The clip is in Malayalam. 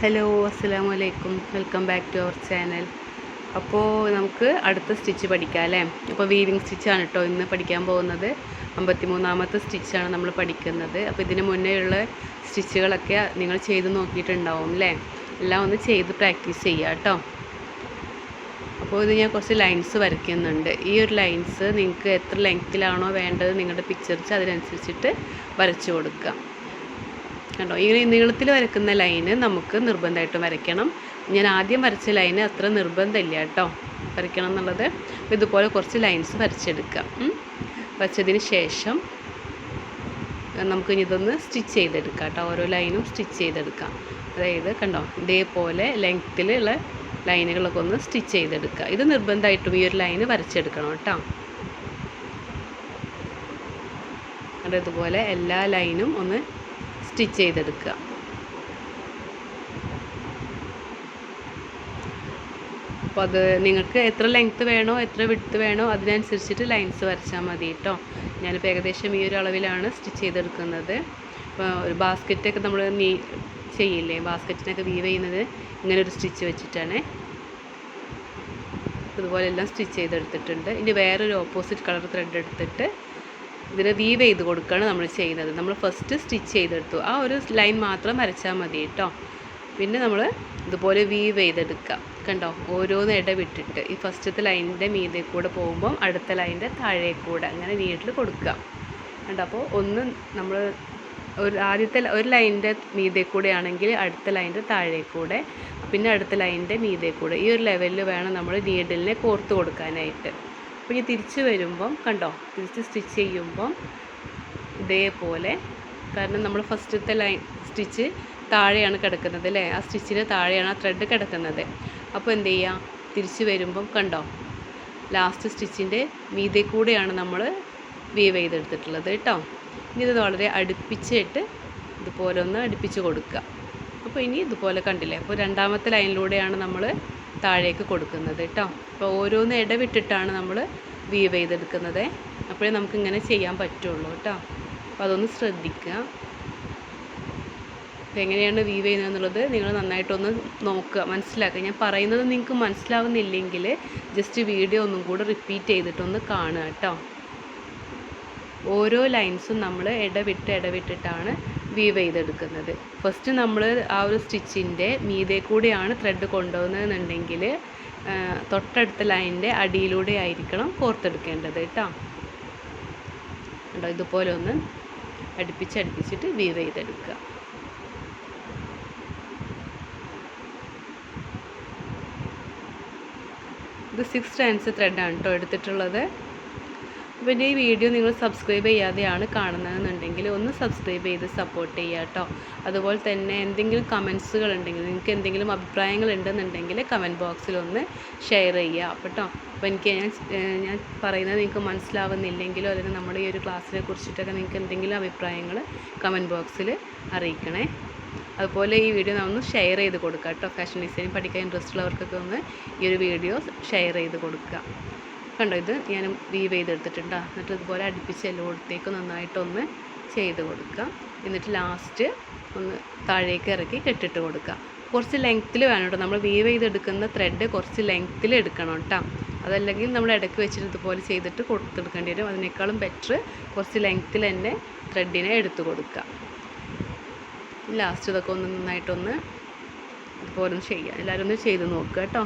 ഹലോ, അസ്സലാമു അലൈക്കും. Welcome back to our channel. അപ്പോൾ നമുക്ക് അടുത്ത സ്റ്റിച്ച് പഠിക്കാം അല്ലേ. അപ്പോൾ വീവിങ് സ്റ്റിച്ചാണ് കേട്ടോ ഇന്ന് പഠിക്കാൻ പോകുന്നത്. 53ാമത്തെ സ്റ്റിച്ചാണ് നമ്മൾ പഠിക്കുന്നത്. അപ്പോൾ ഇതിന് മുന്നേ ഉള്ള സ്റ്റിച്ചുകളൊക്കെ നിങ്ങൾ ചെയ്ത് നോക്കിയിട്ടുണ്ടാവും അല്ലേ. എല്ലാം ഒന്ന് ചെയ്ത് പ്രാക്ടീസ് ചെയ്യുക കേട്ടോ. അപ്പോൾ ഇത് ഞാൻ കുറച്ച് ലൈൻസ് വരയ്ക്കുന്നുണ്ട്. ഈ ഒരു ലൈൻസ് നിങ്ങൾക്ക് എത്ര ലെങ്ത്തിലാണോ വേണ്ടത് നിങ്ങളുടെ പിക്ചർസ് അതിനനുസരിച്ചിട്ട് വരച്ചു കൊടുക്കുക കണ്ടോ. ഈ നീളത്തിൽ വരയ്ക്കുന്ന ലൈന് നമുക്ക് നിർബന്ധമായിട്ടും വരയ്ക്കണം. ഞാൻ ആദ്യം വരച്ച ലൈന് അത്ര നിർബന്ധമില്ല കേട്ടോ വരയ്ക്കണം എന്നുള്ളത്. അപ്പോൾ ഇതുപോലെ കുറച്ച് ലൈൻസ് വരച്ചെടുക്കാം. വരച്ചതിന് ശേഷം നമുക്കിനി ഇതൊന്ന് സ്റ്റിച്ച് ചെയ്തെടുക്കാം കേട്ടോ. ഓരോ ലൈനും സ്റ്റിച്ച് ചെയ്തെടുക്കാം. അതായത് കണ്ടോ ഇതേപോലെ ലെങ്ത്തിലുള്ള ലൈനുകളൊക്കെ ഒന്ന് സ്റ്റിച്ച് ചെയ്തെടുക്കുക. ഇത് നിർബന്ധമായിട്ടും ഈ ഒരു ലൈന് വരച്ചെടുക്കണം കേട്ടോ. കണ്ടോ ഇതുപോലെ എല്ലാ ലൈനും ഒന്ന് സ്റ്റിച്ച് ചെയ്തെടുക്കുക. അപ്പോൾ അത് നിങ്ങൾക്ക് എത്ര ലെങ്ത്ത് വേണോ എത്ര വിഡ്ത്ത് വേണോ അതിനനുസരിച്ചിട്ട് ലൈൻസ് വരച്ചാൽ മതി കേട്ടോ. ഞാനിപ്പോൾ ഏകദേശം ഈ ഒരു അളവിലാണ് സ്റ്റിച്ച് ചെയ്തെടുക്കുന്നത്. ഇപ്പോൾ ഒരു ബാസ്ക്കറ്റൊക്കെ നമ്മൾ ചെയ്യില്ലേ, ബാസ്ക്കറ്റിനൊക്കെ വീവ് ചെയ്യുന്നത് ഇങ്ങനെ ഒരു സ്റ്റിച്ച് വെച്ചിട്ടാണ്. ഇതുപോലെ എല്ലാം സ്റ്റിച്ച് ചെയ്തെടുത്തിട്ടുണ്ട്. ഇനി വേറൊരു ഓപ്പോസിറ്റ് കളർ ത്രെഡ് എടുത്തിട്ട് ഇതിനെ വീവ് ചെയ്ത് കൊടുക്കുകയാണ് നമ്മൾ ചെയ്യുന്നത്. നമ്മൾ ഫസ്റ്റ് സ്റ്റിച്ച് ചെയ്തെടുത്തു, ആ ഒരു ലൈൻ മാത്രം വരച്ചാൽ മതി കേട്ടോ. പിന്നെ നമ്മൾ ഇതുപോലെ വീവ് ചെയ്തെടുക്കുക. കണ്ടോ ഓരോന്ന് ഇടവിട്ടിട്ട് ഈ ഫസ്റ്റത്തെ ലൈനിൻ്റെ മീതെ കൂടെ പോകുമ്പം അടുത്ത ലൈനിൻ്റെ താഴെ കൂടെ അങ്ങനെ നീട്ടിൽ കൊടുക്കുക കണ്ടോ. അപ്പോൾ ഒന്ന് നമ്മൾ ആദ്യത്തെ ഒരു ലൈനിൻ്റെ മീതെ കൂടെ ആണെങ്കിൽ അടുത്ത ലൈനിൻ്റെ താഴെ കൂടെ, പിന്നെ അടുത്ത ലൈനിൻ്റെ മീതെ കൂടെ, ഈ ഒരു ലെവലിൽ വേണം നമ്മൾ നീഡിലിനെ കോർത്ത് കൊടുക്കാനായിട്ട്. അപ്പോൾ ഇനി തിരിച്ച് വരുമ്പം കണ്ടോ തിരിച്ച് സ്റ്റിച്ച് ചെയ്യുമ്പം ഇതേപോലെ, കാരണം നമ്മൾ ഫസ്റ്റത്തെ ലൈൻ സ്റ്റിച്ച് താഴെയാണ് കിടക്കുന്നത് അല്ലേ, ആ സ്റ്റിച്ചിന് താഴെയാണ് ആ ത്രെഡ് കിടക്കുന്നത്. അപ്പോൾ എന്ത് ചെയ്യുക, തിരിച്ച് വരുമ്പം കണ്ടോ ലാസ്റ്റ് സ്റ്റിച്ചിൻ്റെ മീതെ കൂടെയാണ് നമ്മൾ വീവ് ചെയ്തെടുത്തിട്ടുള്ളത് കേട്ടോ. ഇനി ഇത് വളരെ അടുപ്പിച്ചിട്ട് ഇതുപോലെ ഒന്ന് അടുപ്പിച്ച് കൊടുക്കുക. അപ്പോൾ ഇനി ഇതുപോലെ കണ്ടില്ലേ, അപ്പോൾ രണ്ടാമത്തെ ലൈനിലൂടെയാണ് നമ്മൾ താഴേക്ക് കൊടുക്കുന്നത് കേട്ടോ. അപ്പോൾ ഓരോന്ന് ഇടവിട്ടിട്ടാണ് നമ്മൾ വീവ് ചെയ്തെടുക്കുന്നത്. അപ്പോഴേ നമുക്കിങ്ങനെ ചെയ്യാൻ പറ്റുള്ളൂ കേട്ടോ. അപ്പോൾ അതൊന്ന് ശ്രദ്ധിക്കുക. അപ്പോൾ എങ്ങനെയാണ് വീവ് ചെയ്യുന്നത് എന്നുള്ളത് നിങ്ങൾ നന്നായിട്ടൊന്ന് നോക്കുക, മനസ്സിലാക്കുക. ഞാൻ പറയുന്നത് നിങ്ങൾക്ക് മനസ്സിലാവുന്നില്ലെങ്കിൽ ജസ്റ്റ് വീഡിയോ ഒന്നും കൂടെ റിപ്പീറ്റ് ചെയ്തിട്ടൊന്ന് കാണുക കേട്ടോ. ഓരോ ലൈൻസും നമ്മൾ ഇടവിട്ടിട്ടാണ് വീവ് ചെയ്തെടുക്കുന്നത്. ഫസ്റ്റ് നമ്മൾ ആ ഒരു സ്റ്റിച്ചിൻ്റെ മീതെ കൂടെയാണ് ത്രെഡ് കൊണ്ടുപോകുന്നതെന്നുണ്ടെങ്കിൽ തൊട്ടടുത്ത ലൈനിൻ്റെ അടിയിലൂടെ ആയിരിക്കണം കോർത്തെടുക്കേണ്ടത് കേട്ടോ. കേട്ടോ ഇതുപോലെ ഒന്ന് അടുപ്പിച്ചിട്ട് വീവ് ചെയ്തെടുക്കുക. ഇത് 6 strands ത്രെഡാണ് കേട്ടോ എടുത്തിട്ടുള്ളത്. പിന്നെ ഈ വീഡിയോ നിങ്ങൾ സബ്സ്ക്രൈബ് ചെയ്യാതെയാണ് കാണുന്നതെന്നുണ്ടെങ്കിൽ ഒന്ന് സബ്സ്ക്രൈബ് ചെയ്ത് സപ്പോർട്ട് ചെയ്യുക കേട്ടോ. അതുപോലെ തന്നെ എന്തെങ്കിലും കമൻസുകൾ ഉണ്ടെങ്കിൽ, നിങ്ങൾക്ക് എന്തെങ്കിലും അഭിപ്രായങ്ങൾ ഉണ്ടെന്നുണ്ടെങ്കിൽ കമൻറ്റ് ബോക്സിൽ ഒന്ന് ഷെയർ ചെയ്യുക കേട്ടോ. അപ്പോൾ എനിക്ക് ഞാൻ പറയുന്നത് നിങ്ങൾക്ക് മനസ്സിലാവുന്നില്ലെങ്കിലോ അല്ലെങ്കിൽ നമ്മുടെ ഈ ഒരു ക്ലാസ്സിനെ കുറിച്ചിട്ടൊക്കെ നിങ്ങൾക്ക് എന്തെങ്കിലും അഭിപ്രായങ്ങൾ കമൻറ്റ് ബോക്സിൽ അറിയിക്കണേ. അതുപോലെ ഈ വീഡിയോ ഒന്ന് ഷെയർ ചെയ്ത് കൊടുക്കുക കേട്ടോ. ഫാഷൻ ഡിസൈനിങ് പഠിക്കാൻ ഇൻട്രസ്റ്റ് ഉള്ളവർക്കൊക്കെ ഒന്ന് ഈ ഒരു വീഡിയോ ഷെയർ ചെയ്ത് കൊടുക്കുക. കണ്ടോ ഇത് ഞാൻ വീവ് ചെയ്തെടുത്തിട്ടുണ്ട്. എന്നിട്ട് ഇതുപോലെ അടുപ്പിച്ച് എല്ലായിടത്തേക്ക് നന്നായിട്ടൊന്ന് ചെയ്ത് കൊടുക്കുക. എന്നിട്ട് ലാസ്റ്റ് ഒന്ന് താഴേക്ക് ഇറക്കി കെട്ടിട്ട് കൊടുക്കുക. കുറച്ച് ലെങ്ത്തിൽ വേണം കേട്ടോ, നമ്മൾ വീവ് ചെയ്തെടുക്കുന്ന ത്രെഡ് കുറച്ച് ലെങ്ത്തിൽ എടുക്കണം കേട്ടോ. അതല്ലെങ്കിൽ നമ്മൾ ഇടയ്ക്ക് വെച്ചിട്ട് ഇതുപോലെ ചെയ്തിട്ട് കൊടുത്തെടുക്കേണ്ടി വരും. അതിനേക്കാളും ബെറ്റർ കുറച്ച് ലെങ്ത്തിൽ തന്നെ ത്രെഡിനെ എടുത്ത് കൊടുക്കുക. ലാസ്റ്റ് ഇതൊക്കെ ഒന്ന് നന്നായിട്ടൊന്ന് ഇതുപോലെ ഒന്ന് ചെയ്യുക. എല്ലാവരും ഒന്ന് ചെയ്ത് നോക്കുക കേട്ടോ.